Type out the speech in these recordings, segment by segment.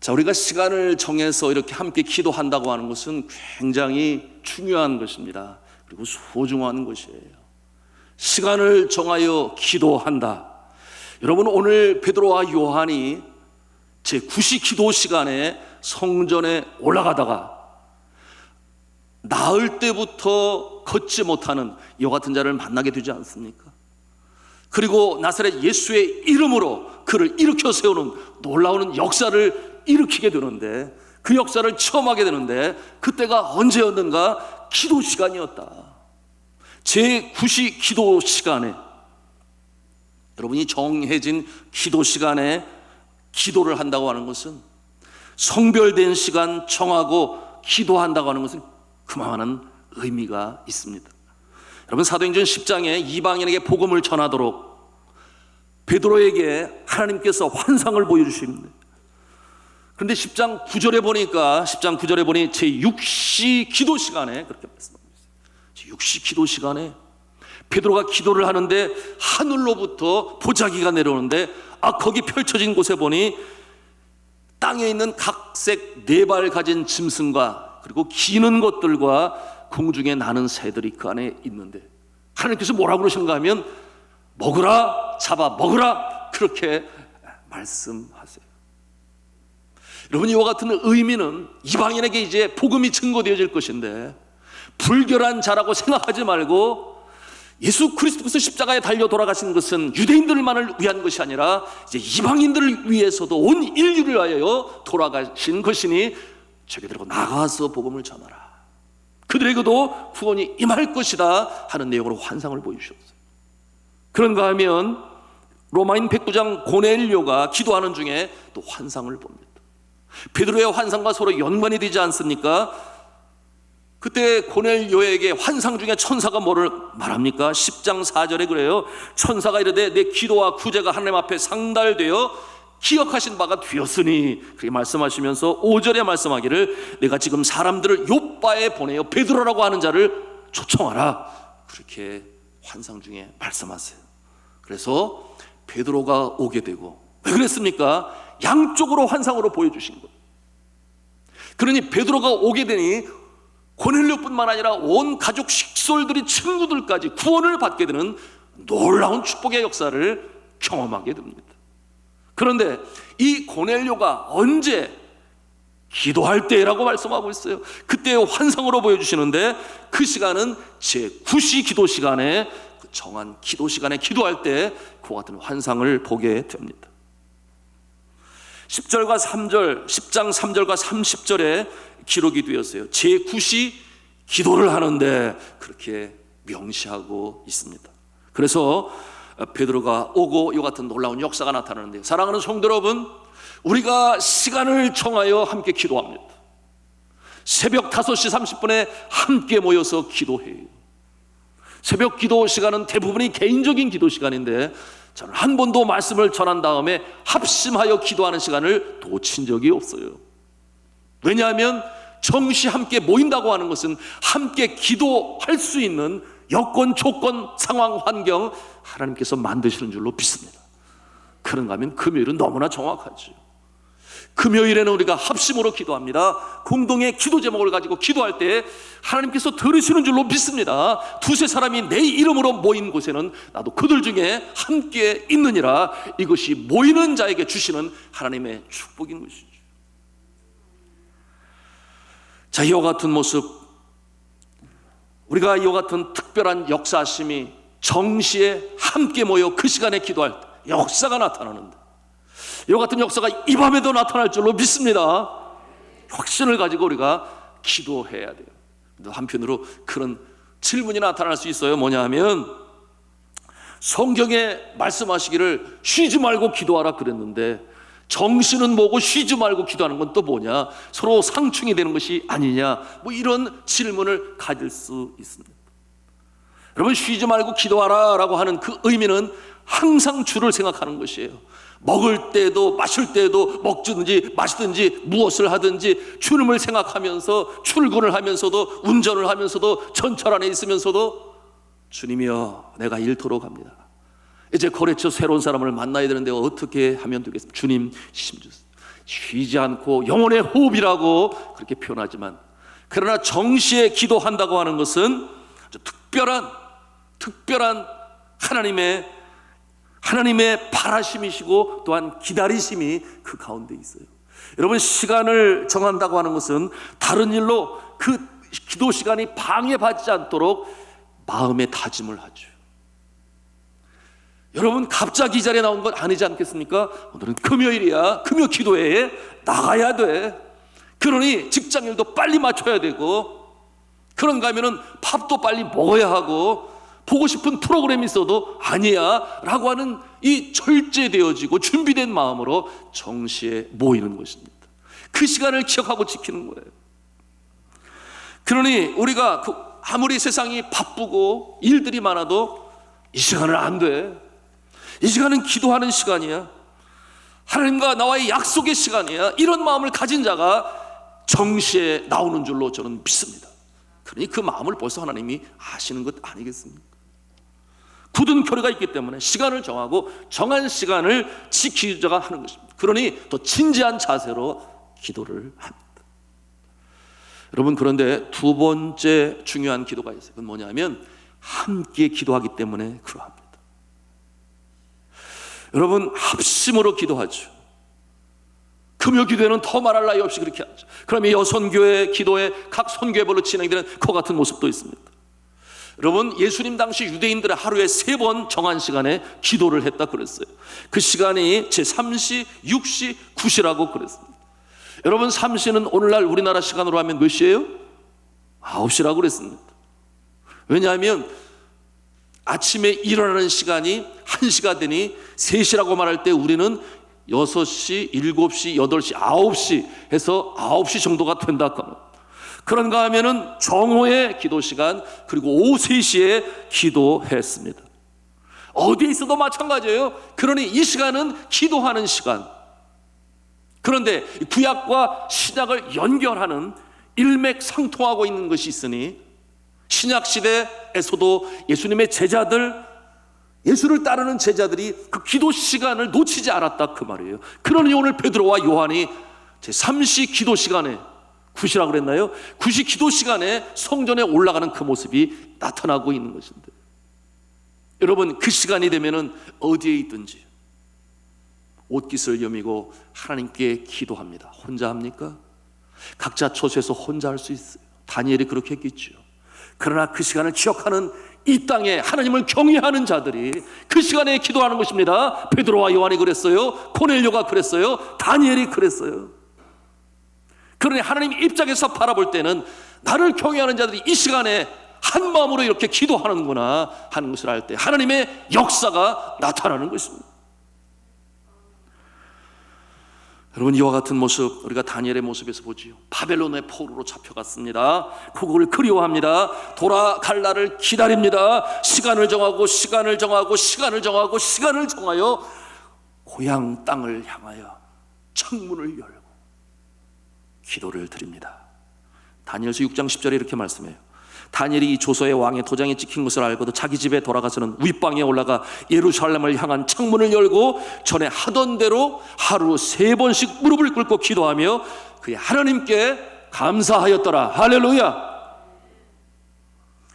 자, 우리가 시간을 정해서 이렇게 함께 기도한다고 하는 것은 굉장히 중요한 것입니다. 그리고 소중한 것이에요. 시간을 정하여 기도한다. 여러분, 오늘 베드로와 요한이 제9시 기도 시간에 성전에 올라가다가 나흘 때부터 걷지 못하는 이와 같은 자를 만나게 되지 않습니까? 그리고 나사렛 예수의 이름으로 그를 일으켜 세우는 놀라운 역사를 일으키게 되는데, 그 역사를 체험하게 되는데, 그때가 언제였는가? 기도 시간이었다. 제9시 기도 시간에, 여러분이 정해진 기도 시간에 기도를 한다고 하는 것은, 성별된 시간 정하고 기도한다고 하는 것은 그만한 의미가 있습니다. 여러분, 사도행전 10장에 이방인에게 복음을 전하도록 베드로에게 하나님께서 환상을 보여주십니다. 그런데 10장 9절에 보니까, 10장 9절에 보니 제6시 기도 시간에 그렇게 말씀하고 있어요. 제6시 기도 시간에 베드로가 기도를 하는데 하늘로부터 보자기가 내려오는데, 거기 펼쳐진 곳에 보니 땅에 있는 각색 네 발 가진 짐승과 그리고 기는 것들과 공중에 나는 새들이 그 안에 있는데, 하나님께서 뭐라고 그러시는가 하면 먹으라, 잡아 먹으라, 그렇게 말씀하세요. 여러분, 이와 같은 의미는 이방인에게 이제 복음이 증거되어질 것인데, 불결한 자라고 생각하지 말고 예수 그리스도께서 십자가에 달려 돌아가신 것은 유대인들만을 위한 것이 아니라 이제 이방인들을 위해서도 온 인류를 위하여 돌아가신 것이니 저희들하고 나가서 복음을 전하라, 그들에게도 구원이 임할 것이다 하는 내용으로 환상을 보여주셨어요. 그런가 하면 로마인 109장 고넬료가 기도하는 중에 또 환상을 봅니다. 베드로의 환상과 서로 연관이 되지 않습니까? 그때 고넬료에게 환상 중에 천사가 뭐를 말합니까? 10장 4절에 그래요. 천사가 이르되 내 기도와 구제가 하나님 앞에 상달되어 기억하신 바가 되었으니, 그렇게 말씀하시면서 5절에 말씀하기를 내가 지금 사람들을 욥바에 보내어 베드로라고 하는 자를 초청하라, 그렇게 환상 중에 말씀하세요. 그래서 베드로가 오게 되고, 왜 그랬습니까? 양쪽으로 환상으로 보여주신 거예요. 그러니 베드로가 오게 되니 고넬료뿐만 아니라 온 가족 식솔들이, 친구들까지 구원을 받게 되는 놀라운 축복의 역사를 경험하게 됩니다. 그런데 이 고넬료가 언제 기도할 때라고 말씀하고 있어요. 그때의 환상으로 보여주시는데, 그 시간은 제9시 기도 시간에, 그 정한 기도 시간에 기도할 때 그와 같은 환상을 보게 됩니다. 10절과 3절, 10장 3절과 30절에 기록이 되었어요. 제9시 기도를 하는데 그렇게 명시하고 있습니다. 그래서 베드로가 오고 이와 같은 놀라운 역사가 나타나는데요. 사랑하는 성도 여러분, 우리가 시간을 정하여 함께 기도합니다. 새벽 5시 30분에 함께 모여서 기도해요. 새벽 기도 시간은 대부분이 개인적인 기도 시간인데, 저는 한 번도 말씀을 전한 다음에 합심하여 기도하는 시간을 놓친 적이 없어요. 왜냐하면 정시 함께 모인다고 하는 것은 함께 기도할 수 있는 여건, 조건, 상황, 환경 하나님께서 만드시는 줄로 믿습니다. 그런가 하면 금요일은 너무나 정확하죠. 금요일에는 우리가 합심으로 기도합니다. 공동의 기도 제목을 가지고 기도할 때 하나님께서 들으시는 줄로 믿습니다. 두세 사람이 내 이름으로 모인 곳에는 나도 그들 중에 함께 있느니라. 이것이 모이는 자에게 주시는 하나님의 축복인 것이죠. 자, 이와 같은 모습, 우리가 이와 같은 특별한 역사심이 정시에 함께 모여 그 시간에 기도할 때 역사가 나타나는데, 이와 같은 역사가 이 밤에도 나타날 줄로 믿습니다. 확신을 가지고 우리가 기도해야 돼요. 한편으로 그런 질문이 나타날 수 있어요. 뭐냐 하면, 성경에 말씀하시기를 쉬지 말고 기도하라 그랬는데 정신은 뭐고 쉬지 말고 기도하는 건 또 뭐냐, 서로 상충이 되는 것이 아니냐, 뭐 이런 질문을 가질 수 있습니다. 여러분, 쉬지 말고 기도하라 라고 하는 그 의미는 항상 주를 생각하는 것이에요. 먹을 때도 마실 때도, 먹든지 마시든지 무엇을 하든지 주님을 생각하면서 출근을 하면서도, 운전을 하면서도, 전철 안에 있으면서도 주님이여 내가 일터로 갑니다. 이제 거래처 새로운 사람을 만나야 되는데 어떻게 하면 되겠습니까? 주님 힘 주세요. 쉬지 않고 영혼의 호흡이라고 그렇게 표현하지만, 그러나 정시에 기도한다고 하는 것은 아주 특별한 하나님의 바라심이시고 또한 기다리심이 그 가운데 있어요. 여러분, 시간을 정한다고 하는 것은 다른 일로 그 기도 시간이 방해받지 않도록 마음의 다짐을 하죠. 여러분, 갑자기 이 자리에 나온 건 아니지 않겠습니까? 오늘은 금요일이야. 금요 기도회에 나가야 돼. 그러니 직장일도 빨리 맞춰야 되고, 그런가 하면은 밥도 빨리 먹어야 하고, 보고 싶은 프로그램이 있어도 아니야 라고 하는 이 절제되어지고 준비된 마음으로 정시에 모이는 것입니다. 그 시간을 기억하고 지키는 거예요. 그러니 우리가 아무리 세상이 바쁘고 일들이 많아도 이 시간은 안 돼. 이 시간은 기도하는 시간이야. 하나님과 나와의 약속의 시간이야. 이런 마음을 가진 자가 정시에 나오는 줄로 저는 믿습니다. 그러니 그 마음을 벌써 하나님이 아시는 것 아니겠습니까? 굳은 교리가 있기 때문에 시간을 정하고 정한 시간을 지키자가 하는 것입니다. 그러니 더 진지한 자세로 기도를 합니다. 여러분, 그런데 두 번째 중요한 기도가 있어요. 그건 뭐냐면 함께 기도하기 때문에 그러합니다. 여러분, 합심으로 기도하죠. 금요 기도회는 더 말할 나위 없이 그렇게 하죠. 그러면 여선교회 기도회 각 선교회별로 진행되는 그 같은 모습도 있습니다. 여러분, 예수님 당시 유대인들은 하루에 3번 정한 시간에 기도를 했다 그랬어요. 그 시간이 제3시, 6시, 9시라고 그랬습니다. 여러분, 3시는 오늘날 우리나라 시간으로 하면 몇 시예요? 9시라고 그랬습니다. 왜냐하면 아침에 일어나는 시간이 1시가 되니 3시라고 말할 때 우리는 6시, 7시, 8시, 9시 해서 9시 정도가 된다 하면, 그런가 하면은 정오의 기도 시간, 그리고 오후 3시에 기도했습니다. 어디에 있어도 마찬가지예요. 그러니 이 시간은 기도하는 시간. 그런데 구약과 신약을 연결하는 일맥상통하고 있는 것이 있으니, 신약 시대에서도 예수님의 제자들, 예수를 따르는 제자들이 그 기도 시간을 놓치지 않았다 그 말이에요. 그러니 오늘 베드로와 요한이 제3시 기도 시간에, 9시라고 그랬나요? 9시 기도 시간에 성전에 올라가는 그 모습이 나타나고 있는 것인데, 여러분, 그 시간이 되면은 어디에 있든지 옷깃을 여미고 하나님께 기도합니다. 혼자 합니까? 각자 처소에서 혼자 할 수 있어요. 다니엘이 그렇게 했겠죠. 그러나 그 시간을 기억하는 이 땅에 하나님을 경외하는 자들이 그 시간에 기도하는 것입니다. 베드로와 요한이 그랬어요. 고넬료가 그랬어요. 다니엘이 그랬어요. 그러니 하나님 입장에서 바라볼 때는 나를 경외하는 자들이 이 시간에 한 마음으로 이렇게 기도하는구나 하는 것을 알 때 하나님의 역사가 나타나는 것입니다. 여러분, 이와 같은 모습 우리가 다니엘의 모습에서 보지요. 바벨론의 포로로 잡혀갔습니다. 그걸 그리워합니다. 돌아갈 날을 기다립니다. 시간을 정하여 고향 땅을 향하여 창문을 열고 기도를 드립니다. 다니엘서 6장 10절에 이렇게 말씀해요. 다니엘이 이 조서의 왕의 도장에 찍힌 것을 알고도 자기 집에 돌아가서는 윗방에 올라가 예루살렘을 향한 창문을 열고 전에 하던 대로 하루 3번씩 무릎을 꿇고 기도하며 그의 하나님께 감사하였더라. 할렐루야.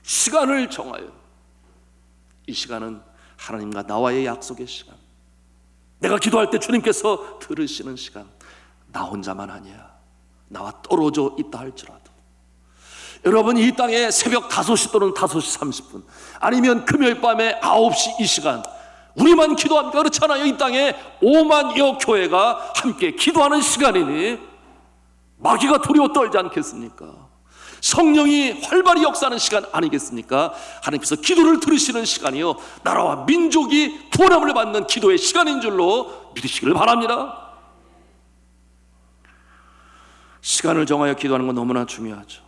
시간을 정하여, 이 시간은 하나님과 나와의 약속의 시간, 내가 기도할 때 주님께서 들으시는 시간. 나 혼자만 아니야. 나와 떨어져 있다 할지라도 여러분, 이 땅에 새벽 5시 또는 5시 30분 아니면 금요일 밤에 9시 이 시간 우리만 기도합니까? 그렇잖아요. 이 땅에 5만여 교회가 함께 기도하는 시간이니 마귀가 두려워 떨지 않겠습니까? 성령이 활발히 역사하는 시간 아니겠습니까? 하나님께서 기도를 들으시는 시간이요, 나라와 민족이 구원함을 받는 기도의 시간인 줄로 믿으시기를 바랍니다. 시간을 정하여 기도하는 건 너무나 중요하죠.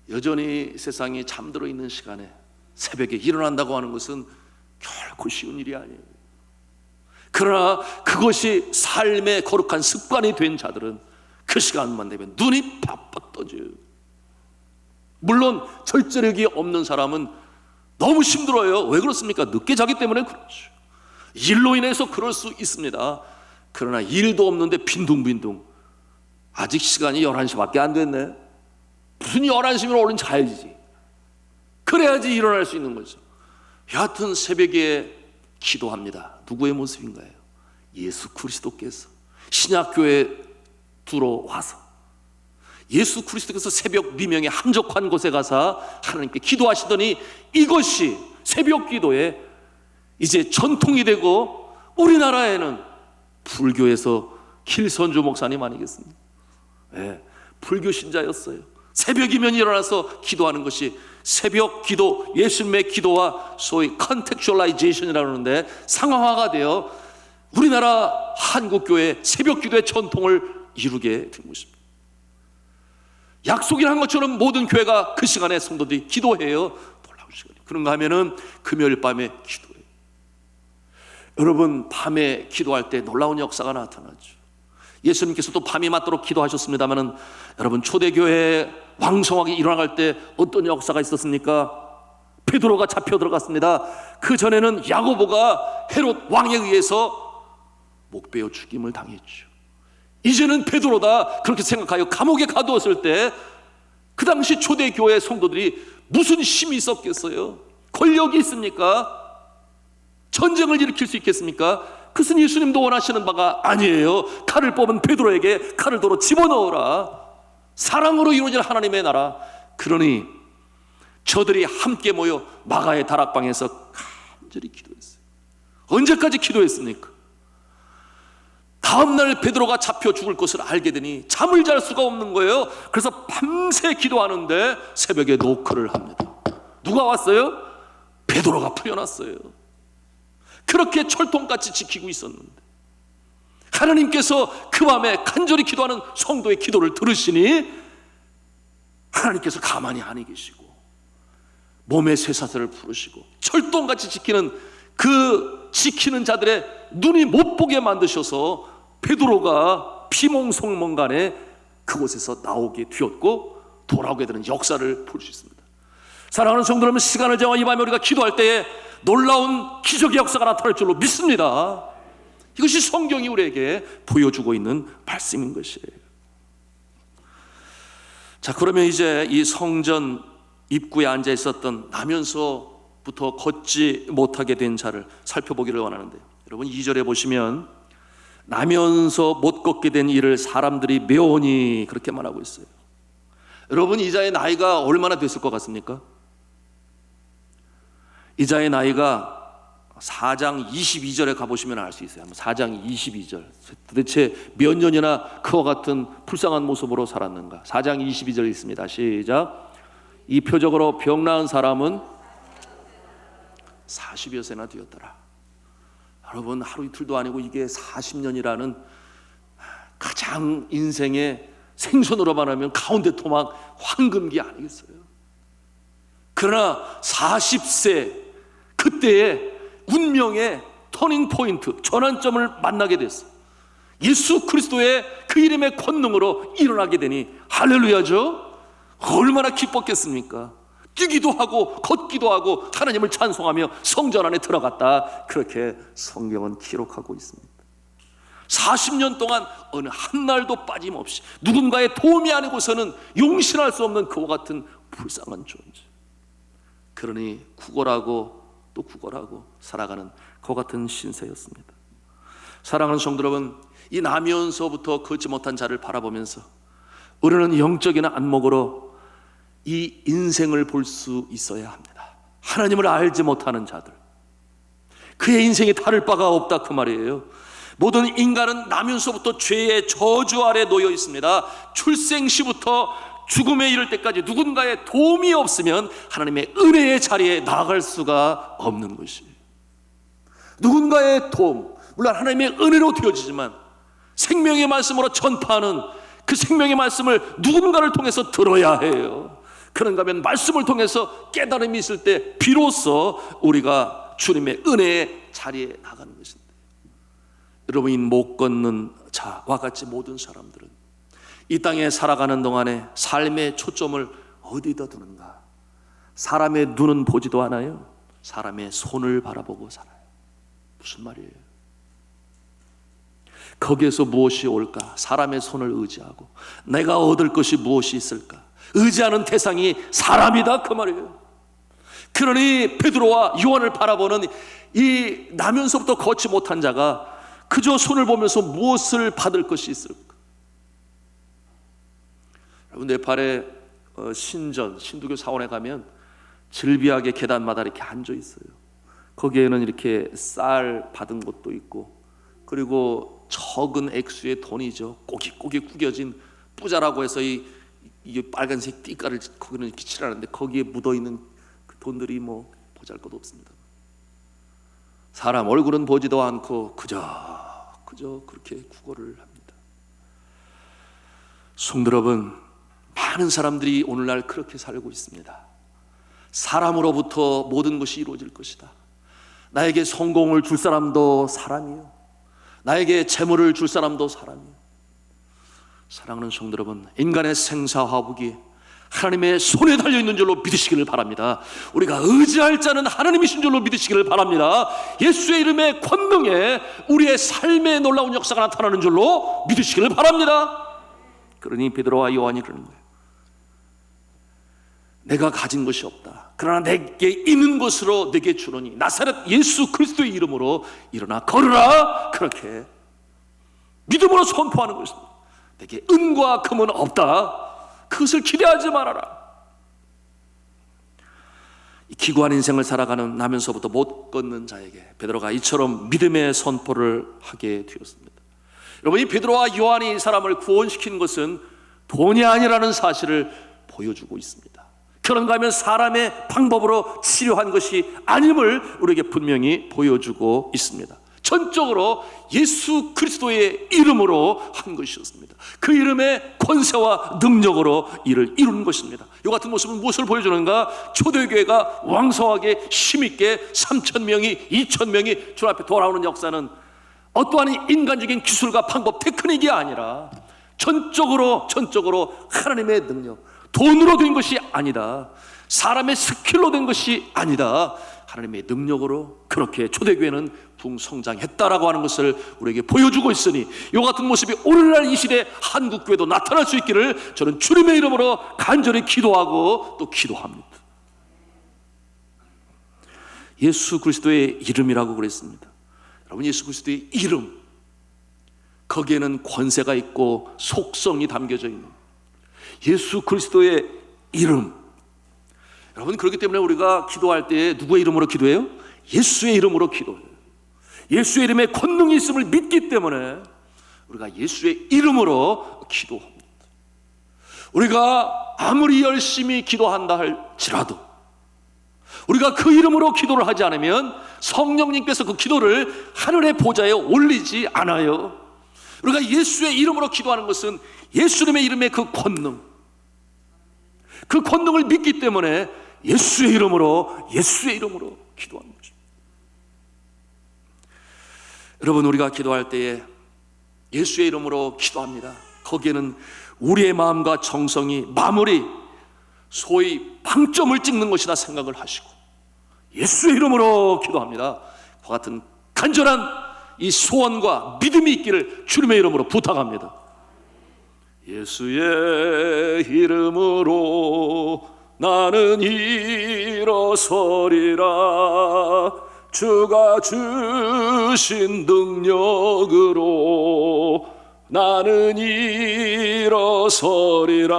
여전히 세상이 잠들어 있는 시간에 새벽에 일어난다고 하는 것은 결코 쉬운 일이 아니에요. 그러나 그것이 삶의 거룩한 습관이 된 자들은 그 시간만 되면 눈이 팍팍 떠져요. 물론 절제력이 없는 사람은 너무 힘들어요. 왜 그렇습니까? 늦게 자기 때문에 그렇죠. 일로 인해서 그럴 수 있습니다. 그러나 일도 없는데 빈둥빈둥 아직 시간이 11시밖에 안 됐네. 무슨 11시면 얼른 자야지. 그래야지 일어날 수 있는 거죠. 여하튼 새벽에 기도합니다. 누구의 모습인가요? 예수 그리스도께서 신약교회에 들어와서 예수 그리스도께서 새벽 미명에 한적한 곳에 가서 하나님께 기도하시더니 이것이 새벽 기도에 이제 전통이 되고, 우리나라에는 불교에서 길선주 목사님 아니겠습니까? 네, 불교 신자였어요. 새벽이면 일어나서 기도하는 것이 새벽 기도, 예수님의 기도와 소위 컨텍츄얼라이제이션이라고 하는데 상황화가 되어 우리나라 한국교회 새벽 기도의 전통을 이루게 된 것입니다. 약속을 한 것처럼 모든 교회가 그 시간에 성도들이 기도해요. 놀라운 시간이에요. 그런가 하면은 금요일 밤에 기도해요. 여러분, 밤에 기도할 때 놀라운 역사가 나타나죠. 예수님께서도 밤이 맞도록 기도하셨습니다마는 여러분, 초대교회 왕성하게 일어나갈 때 어떤 역사가 있었습니까? 베드로가 잡혀 들어갔습니다. 그 전에는 야고보가 헤롯 왕에 의해서 목베어 죽임을 당했죠. 이제는 베드로다 그렇게 생각하여 감옥에 가두었을 때 그 당시 초대교회 성도들이 무슨 힘이 있었겠어요? 권력이 있습니까? 전쟁을 일으킬 수 있겠습니까? 그것은 예수님도 원하시는 바가 아니에요. 칼을 뽑은 베드로에게 칼을 도로 집어넣어라. 사랑으로 이루어질 하나님의 나라. 그러니 저들이 함께 모여 마가의 다락방에서 간절히 기도했어요. 언제까지 기도했습니까? 다음날 베드로가 잡혀 죽을 것을 알게 되니 잠을 잘 수가 없는 거예요. 그래서 밤새 기도하는데 새벽에 노크를 합니다. 누가 왔어요? 베드로가 풀려났어요. 그렇게 철통같이 지키고 있었는데 하나님께서 그 밤에 간절히 기도하는 성도의 기도를 들으시니 하나님께서 가만히 안 계시고 몸의 쇠사슬을 풀으시고 철통같이 지키는 그 지키는 자들의 눈이 못 보게 만드셔서 베드로가 피몽성몽간에 그곳에서 나오게 되었고 돌아오게 되는 역사를 볼 수 있습니다. 사랑하는 성도 여러분, 시간을 정하 이 밤에 우리가 기도할 때에 놀라운 기적의 역사가 나타날 줄로 믿습니다. 이것이 성경이 우리에게 보여주고 있는 말씀인 것이에요. 자, 그러면 이제 이 성전 입구에 앉아 있었던 나면서부터 걷지 못하게 된 자를 살펴보기를 원하는데, 여러분 2절에 보시면 나면서 못 걷게 된 이를 사람들이 묘니 그렇게 말하고 있어요. 여러분, 이 자의 나이가 얼마나 됐을 것 같습니까? 이 자의 나이가 4장 22절에 가보시면 알 수 있어요. 4장 22절 도대체 몇 년이나 그와 같은 불쌍한 모습으로 살았는가. 4장 22절 있습니다. 시작. 이 표적으로 병 나은 사람은 40여 세나 되었더라. 여러분, 하루 이틀도 아니고 이게 40년이라는 가장 인생의 생선으로 말하면 가운데 토막 황금기 아니겠어요? 그러나 40세 그때의 운명의 터닝 포인트, 전환점을 만나게 됐어. 예수 그리스도의 그 이름의 권능으로 일어나게 되니 할렐루야죠. 얼마나 기뻤겠습니까? 뛰기도 하고 걷기도 하고 하나님을 찬송하며 성전 안에 들어갔다. 그렇게 성경은 기록하고 있습니다. 40년 동안 어느 한날도 빠짐없이 누군가의 도움이 아니고서는 용신할 수 없는 그와 같은 불쌍한 존재. 그러니 구걸하고 또 구걸하고 살아가는 그와 같은 신세였습니다. 사랑하는 성도 여러분, 이 나면서부터 걷지 못한 자를 바라보면서 우리는 영적인 안목으로 이 인생을 볼 수 있어야 합니다. 하나님을 알지 못하는 자들, 그의 인생이 다를 바가 없다 그 말이에요. 모든 인간은 나면서부터 죄의 저주 아래 놓여 있습니다. 출생시부터 죽음에 이를 때까지 누군가의 도움이 없으면 하나님의 은혜의 자리에 나아갈 수가 없는 것이에요. 누군가의 도움, 물론 하나님의 은혜로 되어지지만 생명의 말씀으로 전파하는 그 생명의 말씀을 누군가를 통해서 들어야 해요. 그런가 하면 말씀을 통해서 깨달음이 있을 때 비로소 우리가 주님의 은혜의 자리에 나가는 것인데, 여러분이 못 걷는 자와 같이 모든 사람들은 이 땅에 살아가는 동안에 삶의 초점을 어디다 두는가? 사람의 눈은 보지도 않아요. 사람의 손을 바라보고 살아요. 무슨 말이에요? 거기에서 무엇이 올까? 사람의 손을 의지하고 내가 얻을 것이 무엇이 있을까? 의지하는 대상이 사람이다, 그 말이에요. 그러니 베드로와 요한을 바라보는 이 나면서부터 걷지 못한 자가 그저 손을 보면서 무엇을 받을 것이 있을까? 여러분, 네팔의 신두교 사원에 가면 즐비하게 계단마다 이렇게 앉아 있어요. 거기에는 이렇게 쌀 받은 것도 있고, 그리고 적은 액수의 돈이죠. 꼬깃꼬깃 구겨진 뿌자라고 해서 이게 빨간색 띠가를 거기는 이렇게 칠하는데 거기에 묻어 있는 그 돈들이 뭐 보잘것 없습니다. 사람 얼굴은 보지도 않고 그저 그렇게 구걸을 합니다. 성도 여러분, 많은 사람들이 오늘날 그렇게 살고 있습니다. 사람으로부터 모든 것이 이루어질 것이다. 나에게 성공을 줄 사람도 사람이요, 나에게 재물을 줄 사람도 사람이요. 사랑하는 성도 여러분, 인간의 생사화복이 하나님의 손에 달려있는 줄로 믿으시기를 바랍니다. 우리가 의지할 자는 하나님이신 줄로 믿으시기를 바랍니다. 예수의 이름의 권능에 우리의 삶에 놀라운 역사가 나타나는 줄로 믿으시기를 바랍니다. 그러니 베드로와 요한이 그러는 거예요. 내가 가진 것이 없다. 그러나 내게 있는 것으로 내게 주노니 나사렛 예수 그리스도의 이름으로 일어나 걸으라. 그렇게 믿음으로 선포하는 것입니다. 내게 은과 금은 없다. 그것을 기대하지 말아라. 이 기구한 인생을 살아가는 나면서부터 못 걷는 자에게 베드로가 이처럼 믿음의 선포를 하게 되었습니다. 여러분, 이 베드로와 요한이 이 사람을 구원시킨 것은 돈이 아니라는 사실을 보여주고 있습니다. 그런가 하면 사람의 방법으로 치료한 것이 아님을 우리에게 분명히 보여주고 있습니다. 전적으로 예수 그리스도의 이름으로 한 것이었습니다. 그 이름의 권세와 능력으로 이를 이룬 것입니다. 이 같은 모습은 무엇을 보여주는가? 초대교회가 왕성하게 힘있게 3,000명이 2,000명이 주 앞에 돌아오는 역사는 어떠한 인간적인 기술과 방법, 테크닉이 아니라 전적으로 하나님의 능력, 돈으로 된 것이 아니다, 사람의 스킬로 된 것이 아니다, 하나님의 능력으로 그렇게 초대교회는 풍성장했다라고 하는 것을 우리에게 보여주고 있으니 이 같은 모습이 오늘날 이 시대 한국교회도 나타날 수 있기를 저는 주님의 이름으로 간절히 기도하고 또 기도합니다. 예수 그리스도의 이름이라고 그랬습니다. 여러분, 예수 그리스도의 이름, 거기에는 권세가 있고 속성이 담겨져 있는 예수 그리스도의 이름. 여러분, 그렇기 때문에 우리가 기도할 때 누구의 이름으로 기도해요? 예수의 이름으로 기도해요. 예수의 이름에 권능이 있음을 믿기 때문에 우리가 예수의 이름으로 기도합니다. 우리가 아무리 열심히 기도한다 할지라도 우리가 그 이름으로 기도를 하지 않으면 성령님께서 그 기도를 하늘의 보좌에 올리지 않아요. 우리가 예수의 이름으로 기도하는 것은 예수님의 이름의 그 권능, 그 권능을 믿기 때문에 예수의 이름으로 기도하는 것입니다. 여러분, 우리가 기도할 때에 예수의 이름으로 기도합니다. 거기에는 우리의 마음과 정성이 마무리, 소위 방점을 찍는 것이다 생각을 하시고 예수의 이름으로 기도합니다. 그와 같은 간절한 이 소원과 믿음이 있기를 주님의 이름으로 부탁합니다. 예수의 이름으로 나는 일어서리라. 주가 주신 능력으로 나는 일어서리라.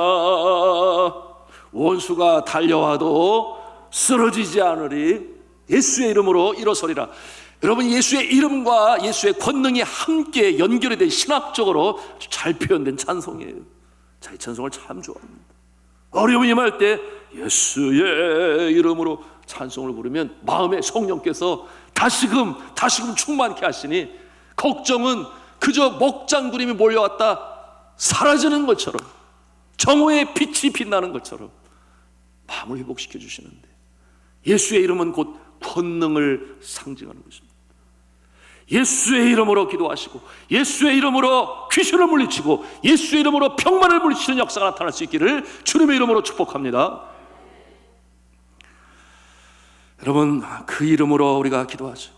원수가 달려와도 쓰러지지 않으리. 예수의 이름으로 일어서리라. 여러분, 예수의 이름과 예수의 권능이 함께 연결이 된 신학적으로 잘 표현된 찬송이에요. 자, 이 찬송을 참 좋아합니다. 어려움이 임할 때 예수의 이름으로 찬송을 부르면 마음에 성령께서 다시금 충만케 하시니 걱정은 그저 먹장구름이 몰려왔다 사라지는 것처럼, 정오의 빛이 빛나는 것처럼 마음을 회복시켜 주시는데, 예수의 이름은 곧 권능을 상징하는 것입니다. 예수의 이름으로 기도하시고 예수의 이름으로 귀신을 물리치고 예수의 이름으로 병만을 물리치는 역사가 나타날 수 있기를 주님의 이름으로 축복합니다. 여러분, 그 이름으로 우리가 기도하죠.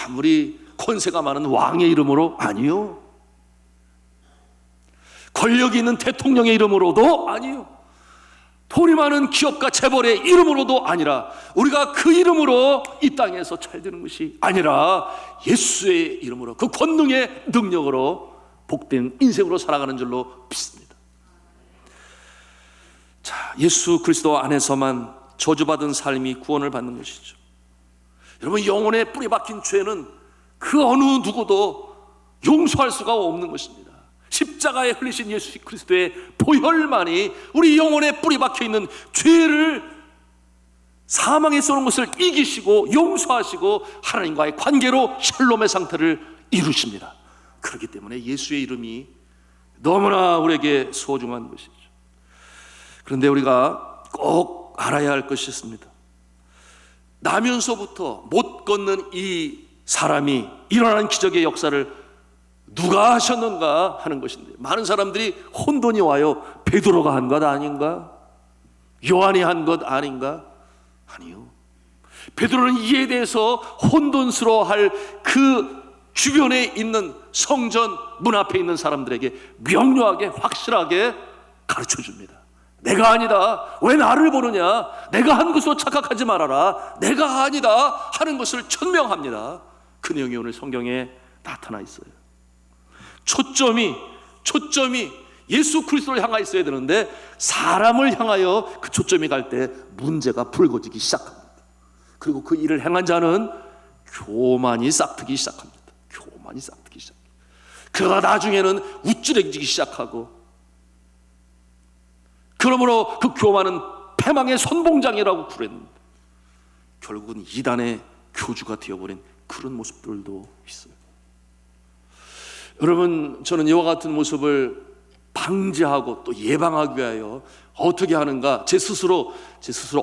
아무리 권세가 많은 왕의 이름으로? 아니요. 권력이 있는 대통령의 이름으로도 아니요. 돈이 많은 기업가 재벌의 이름으로도 아니라, 우리가 그 이름으로 이 땅에서 잘 되는 것이 아니라 예수의 이름으로, 그 권능의 능력으로 복된 인생으로 살아가는 줄로 믿습니다. 자, 예수 그리스도 안에서만 저주받은 삶이 구원을 받는 것이죠. 여러분, 영혼에 뿌리 박힌 죄는 그 어느 누구도 용서할 수가 없는 것입니다. 십자가에 흘리신 예수 그리스도의 보혈만이 우리 영혼에 뿌리 박혀있는 죄를, 사망에 쏘는 것을 이기시고 용서하시고 하나님과의 관계로 샬롬의 상태를 이루십니다. 그렇기 때문에 예수의 이름이 너무나 우리에게 소중한 것이죠. 그런데 우리가 꼭 알아야 할 것이 있습니다. 나면서부터 못 걷는 이 사람이 일어나는 기적의 역사를 누가 하셨는가 하는 것인데, 많은 사람들이 혼돈이 와요. 베드로가 한 것 아닌가? 요한이 한 것 아닌가? 아니요. 베드로는 이에 대해서 혼돈스러워할 그 주변에 있는 성전 문 앞에 있는 사람들에게 명료하게 확실하게 가르쳐 줍니다. 내가 아니다. 왜 나를 보느냐? 내가 한 것으로 착각하지 말아라. 내가 아니다 하는 것을 천명합니다. 그 내용이 오늘 성경에 나타나 있어요. 초점이 예수 그리스도를 향하여 있어야 되는데, 사람을 향하여 그 초점이 갈 때 문제가 불거지기 시작합니다. 그리고 그 일을 행한 자는 교만이 싹트기 시작합니다. 교만이 싹트기 시작합니다. 그가 나중에는 우쭐해지기 시작하고, 그러므로 그 교만은 패망의 선봉장이라고 부릅니다. 결국은 이단의 교주가 되어버린 그런 모습들도 있어요. 여러분, 저는 이와 같은 모습을 방지하고 또 예방하기 위하여 어떻게 하는가, 제 스스로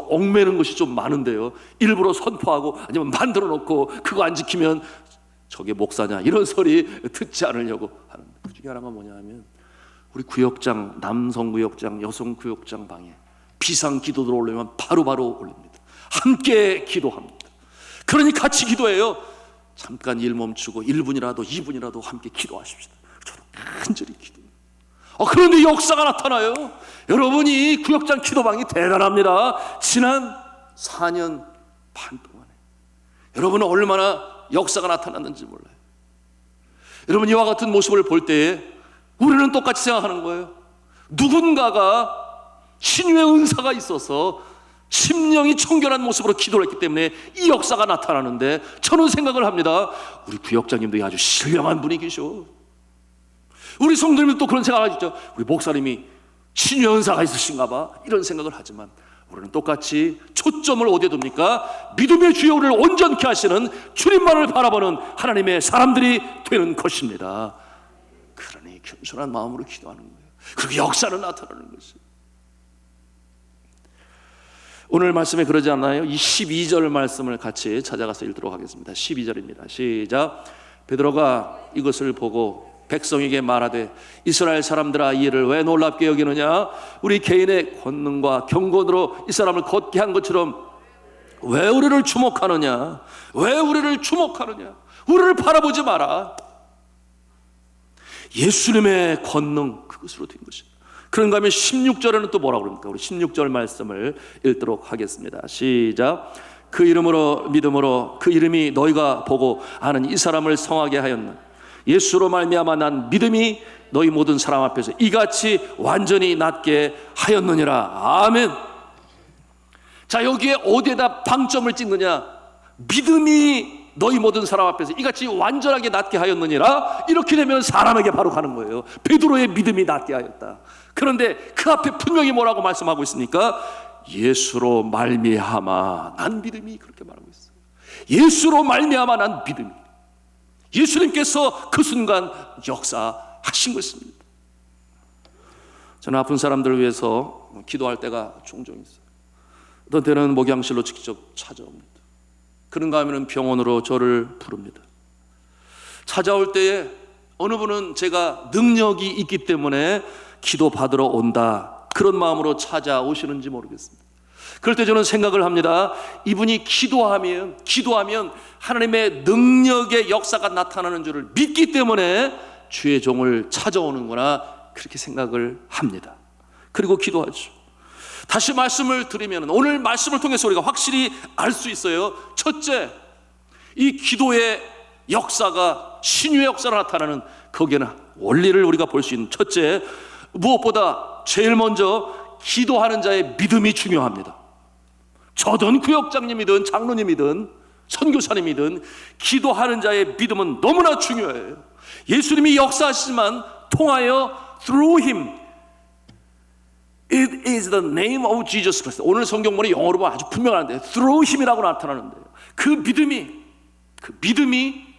얽매는 것이 좀 많은데요, 일부러 선포하고 아니면 만들어 놓고 그거 안 지키면 저게 목사냐 이런 소리 듣지 않으려고 하는데, 그 중에 하나가 뭐냐 하면, 우리 구역장, 남성 구역장, 여성 구역장 방에 비상 기도들 올리면 바로바로 올립니다. 함께 기도합니다. 그러니 같이 기도해요. 잠깐 일 멈추고 1분이라도 2분이라도 함께 기도하십시다. 저도 간절히 기도해요. 그런데 역사가 나타나요. 여러분이 구역장 기도방이 대단합니다. 지난 4년 반 동안에 여러분은 얼마나 역사가 나타났는지 몰라요. 여러분, 이와 같은 모습을 볼 때에 우리는 똑같이 생각하는 거예요. 누군가가 신유의 은사가 있어서 심령이 청결한 모습으로 기도를 했기 때문에 이 역사가 나타나는데, 저는 생각을 합니다. 우리 구역장님도 아주 신령한 분이 계셔. 우리 성도님도 또 그런 생각을 하죠. 우리 목사님이 신유의 은사가 있으신가 봐, 이런 생각을 하지만, 우리는 똑같이 초점을 어디에 둡니까? 믿음의 주요를 온전케 하시는 주님만을 바라보는 하나님의 사람들이 되는 것입니다. 그러니 겸손한 마음으로 기도하는 거예요. 그리고 역사는 나타나는 것이에요. 오늘 말씀에 그러지 않나요? 이 12절 말씀을 같이 찾아가서 읽도록 하겠습니다. 12절입니다. 시작. 베드로가 이것을 보고 백성에게 말하되, 이스라엘 사람들아, 이 일을 왜 놀랍게 여기느냐? 우리 개인의 권능과 경건으로 이 사람을 걷게 한 것처럼 왜 우리를 주목하느냐? 왜 우리를 주목하느냐? 우리를 바라보지 마라. 예수님의 권능, 그것으로 된 것입니다. 그런가 하면 16절에는 또 뭐라고 그럽니까? 우리 16절 말씀을 읽도록 하겠습니다. 시작. 그 이름으로 믿음으로 그 이름이 너희가 보고 아는 이 사람을 성하게 하였나? 예수로 말미암아 난 믿음이 너희 모든 사람 앞에서 이같이 완전히 낫게 하였느니라. 아멘. 자, 여기에 어디에다 방점을 찍느냐? 믿음이 너희 모든 사람 앞에서 이같이 완전하게 낫게 하였느니라. 이렇게 되면 사람에게 바로 가는 거예요. 베드로의 믿음이 낫게 하였다. 그런데 그 앞에 분명히 뭐라고 말씀하고 있습니까? 예수로 말미암아 난 믿음이, 그렇게 말하고 있어요. 예수로 말미암아 난 믿음이. 예수님께서 그 순간 역사하신 것입니다. 저는 아픈 사람들을 위해서 기도할 때가 종종 있어요. 어떤 때는 목양실로 직접 찾아옵니다. 그런가 하면 병원으로 저를 부릅니다. 찾아올 때에 어느 분은 제가 능력이 있기 때문에 기도 받으러 온다, 그런 마음으로 찾아오시는지 모르겠습니다. 그럴 때 저는 생각을 합니다. 이분이 기도하면 하나님의 능력의 역사가 나타나는 줄을 믿기 때문에 주의 종을 찾아오는구나, 그렇게 생각을 합니다. 그리고 기도하죠. 다시 말씀을 드리면 오늘 말씀을 통해서 우리가 확실히 알 수 있어요. 첫째, 이 기도의 역사가 신유의 역사로 나타나는, 거기에는 원리를 우리가 볼 수 있는, 첫째, 무엇보다 제일 먼저 기도하는 자의 믿음이 중요합니다. 저든 구역장님이든 장로님이든 선교사님이든 기도하는 자의 믿음은 너무나 중요해요. 예수님이 역사하시지만 통하여 through him, it is the name of Jesus Christ. 오늘 성경문이 영어로 보면 아주 분명한데 through him이라고 나타나는데요. 그 믿음이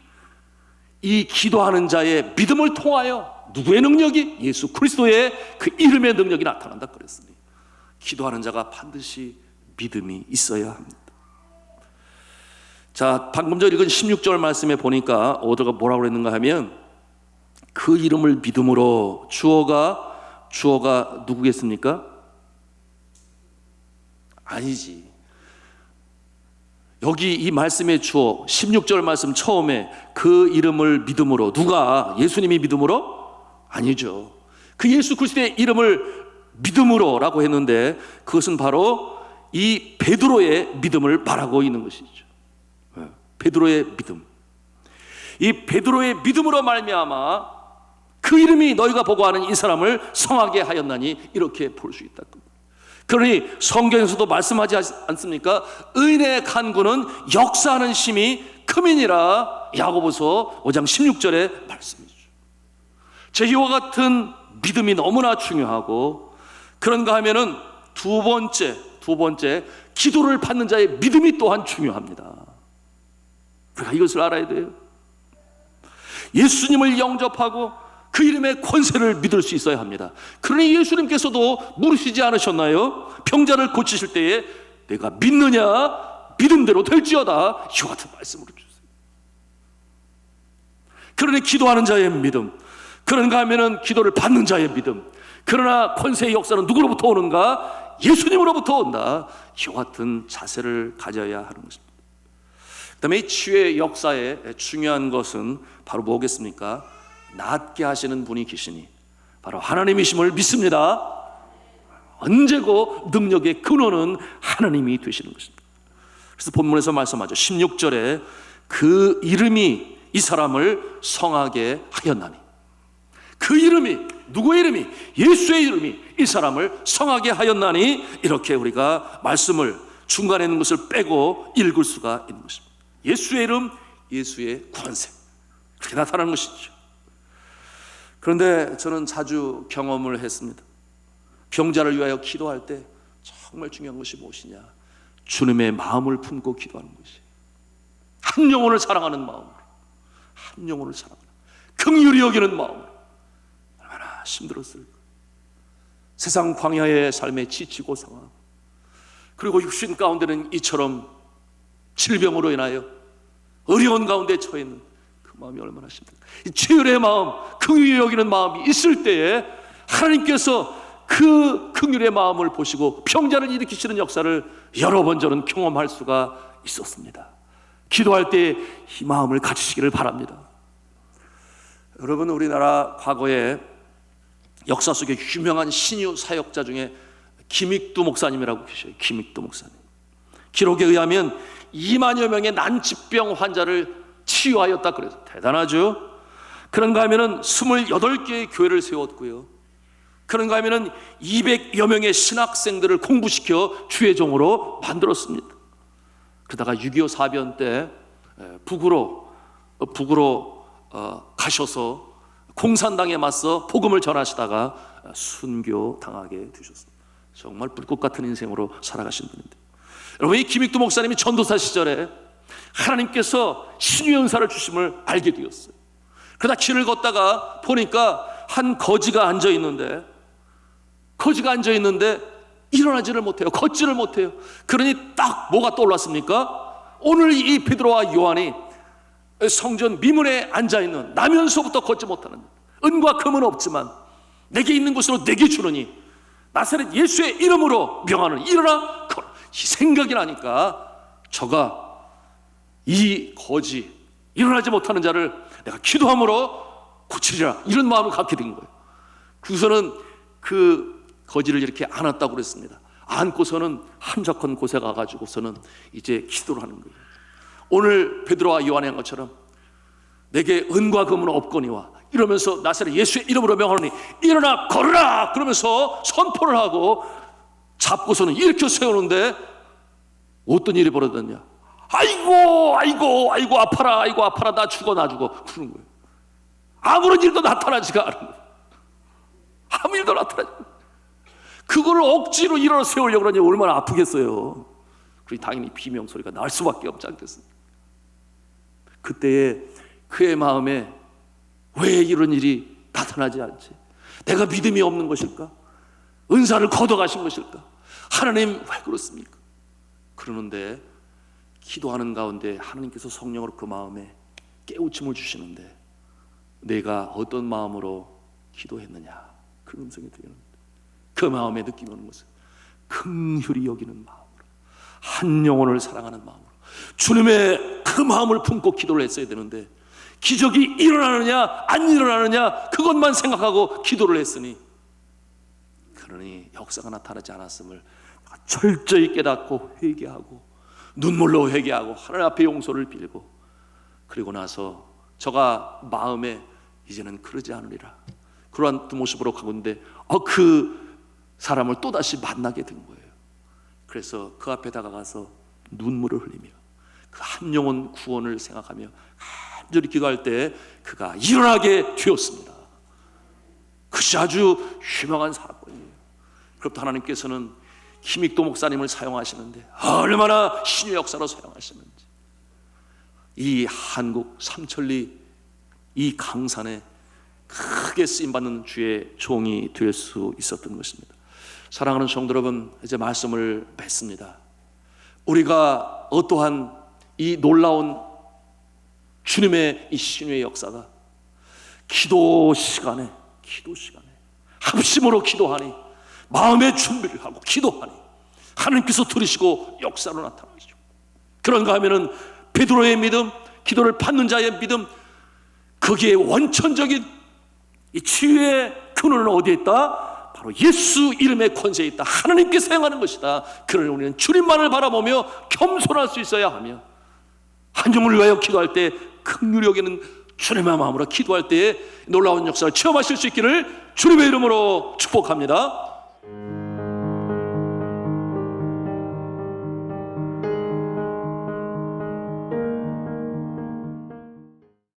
이 기도하는 자의 믿음을 통하여 누구의 능력이? 예수 그리스도의 그 이름의 능력이 나타난다 그랬으니 기도하는 자가 반드시 믿음이 있어야 합니다. 자, 방금 전 읽은 16절 말씀에 보니까 오더가 뭐라고 그랬는가 하면 그 이름을 믿음으로, 주어가 누구겠습니까? 아니지. 여기 이 말씀의 주어 16절 말씀 처음에 그 이름을 믿음으로, 누가? 예수님이 믿음으로? 아니죠. 그 예수 그리스도의 이름을 믿음으로라고 했는데 그것은 바로 이 베드로의 믿음을 말하고 있는 것이죠. 베드로의 믿음. 이 베드로의 믿음으로 말미암아 그 이름이 너희가 보고 하는 이 사람을 성하게 하였나니, 이렇게 볼 수 있다. 그러니 성경에서도 말씀하지 않습니까? 의인의 간구는 역사하는 힘이 크민이라, 야고보서 5장 16절의 말씀이죠. 제희와 같은 믿음이 너무나 중요하고, 그런가 하면은 두 번째 기도를 받는 자의 믿음이 또한 중요합니다. 우리가 이것을 알아야 돼요. 예수님을 영접하고 그 이름의 권세를 믿을 수 있어야 합니다. 그러니 예수님께서도 물으시지 않으셨나요? 병자를 고치실 때에 내가 믿느냐? 믿음대로 될지어다, 이와 같은 말씀을 주세요. 그러니 기도하는 자의 믿음, 그런가 하면은 기도를 받는 자의 믿음. 그러나 권세의 역사는 누구로부터 오는가? 예수님으로부터 온다. 이와 같은 자세를 가져야 하는 것입니다. 그 다음에 이 치유의 역사에 중요한 것은 바로 뭐겠습니까? 낫게 하시는 분이 계시니 바로 하나님이심을 믿습니다. 언제고 능력의 근원은 하나님이 되시는 것입니다. 그래서 본문에서 말씀하죠. 16절에 그 이름이 이 사람을 성하게 하였나니, 그 이름이, 누구의 이름이? 예수의 이름이 이 사람을 성하게 하였나니, 이렇게 우리가 말씀을 중간에 있는 것을 빼고 읽을 수가 있는 것입니다. 예수의 이름, 예수의 권세, 그렇게 나타나는 것이죠. 그런데 저는 자주 경험을 했습니다. 병자를 위하여 기도할 때 정말 중요한 것이 무엇이냐? 주님의 마음을 품고 기도하는 것이, 한 영혼을 사랑하는 마음으로, 한 영혼을 사랑하는, 긍휼히 여기는 마음으로. 얼마나 힘들었을까. 세상 광야의 삶에 지치고 상하고, 그리고 육신 가운데는 이처럼 질병으로 인하여 어려운 가운데 처해 있는 그 마음이 얼마나 힘들까. 이 최열의 마음, 긍휼히 여기는 마음이 있을 때에 하나님께서 그 긍휼의 마음을 보시고 병자를 일으키시는 역사를 여러 번 저는 경험할 수가 있었습니다. 기도할 때 이 마음을 가지시기를 바랍니다. 여러분, 우리나라 과거에 역사 속에 유명한 신유 사역자 중에 김익두 목사님이라고 계셔요. 김익두 목사님. 기록에 의하면 2만여 명의 난치병 환자를 치유하였다 그래서 대단하죠. 그런가 하면은 28개의 교회를 세웠고요. 그런가 하면은 200여 명의 신학생들을 공부시켜 주의 종으로 만들었습니다. 그러다가 6.25 사변 때 북으로 가셔서 공산당에 맞서 복음을 전하시다가 순교당하게 되셨습니다. 정말 불꽃 같은 인생으로 살아가신 분인데, 여러분, 이 김익두 목사님이 전도사 시절에 하나님께서 신유의 은사를 주심을 알게 되었어요. 그러다 길을 걷다가 보니까 한 거지가 앉아있는데 일어나지를 못해요. 걷지를 못해요. 그러니 딱 뭐가 떠올랐습니까? 오늘 이 베드로와 요한이 성전 미문에 앉아있는, 나면서부터 걷지 못하는, 은과 금은 없지만 내게 있는 것으로 내게 주느니 나사렛 예수의 이름으로 명하는, 일어나 걸어. 생각이 나니까 저가 이 거지 일어나지 못하는 자를 내가 기도함으로 고치리라, 이런 마음을 갖게 된 거예요. 그래서는 그 거지를 이렇게 안았다고 그랬습니다. 안고서는 한적한 곳에 가가지고서는 이제 기도를 하는 거예요. 오늘 베드로와 요한의 한 것처럼 내게 은과 금은 없거니와 이러면서 나사렛 예수의 이름으로 명하노니 일어나 걸으라 그러면서 선포를 하고 잡고서는 일으켜 세우는데 어떤 일이 벌어졌냐? 아이고 아파라 나 죽어 그러는 거예요. 아무런 일도 나타나지가 않은 거예요. 아무 일도 나타나지 않아요. 그거를 억지로 일어나 세우려고 그러니 얼마나 아프겠어요. 그리고 당연히 비명소리가 날 수밖에 없지 않겠습니까? 그때에 그의 마음에 왜 이런 일이 나타나지 않지? 내가 믿음이 없는 것일까? 은사를 걷어가신 것일까? 하나님 왜 그렇습니까? 그러는데 기도하는 가운데 하나님께서 성령으로 그 마음에 깨우침을 주시는데 내가 어떤 마음으로 기도했느냐, 그 음성이 들리는 그 마음에 느낌이 오는 것은 긍휼히 여기는 마음으로, 한 영혼을 사랑하는 마음으로 주님의 그 마음을 품고 기도를 했어야 되는데 기적이 일어나느냐 안 일어나느냐 그것만 생각하고 기도를 했으니, 그러니 역사가 나타나지 않았음을 철저히 깨닫고 회개하고 눈물로 회개하고 하나님 앞에 용서를 빌고, 그리고 나서 저가 마음에 이제는 그러지 않으리라 그러한 모습으로 가고 있는데 그 사람을 또다시 만나게 된 거예요. 그래서 그 앞에 다가가서 눈물을 흘리며 그 한 영혼 구원을 생각하며 간절히 기도할 때 그가 일어나게 되었습니다. 그것이 아주 유명한 사건이에요. 그렇다 하나님께서는 김익도 목사님을 사용하시는데 얼마나 신의 역사로 사용하시는지, 이 한국 삼천리 이 강산에 크게 쓰임받는 주의 종이 될 수 있었던 것입니다. 사랑하는 성도 여러분, 이제 말씀을 맺습니다. 우리가 어떠한 이 놀라운 주님의 이 신의 역사가 기도 시간에 합심으로 기도하니, 마음의 준비를 하고 기도하니 하나님께서 들으시고 역사로 나타나시죠. 그런가 하면은 베드로의 믿음, 기도를 받는 자의 믿음, 거기에 원천적인 이 치유의 근원은 어디에 있다? 바로 예수 이름의 권세에 있다. 하나님께서 행하는 것이다. 그러니 우리는 주님만을 바라보며 겸손할 수 있어야 하며, 한 영혼을 위하여 기도할 때 긍휼히 여기는 주님의 마음으로 기도할 때에 놀라운 역사를 체험하실 수 있기를 주님의 이름으로 축복합니다.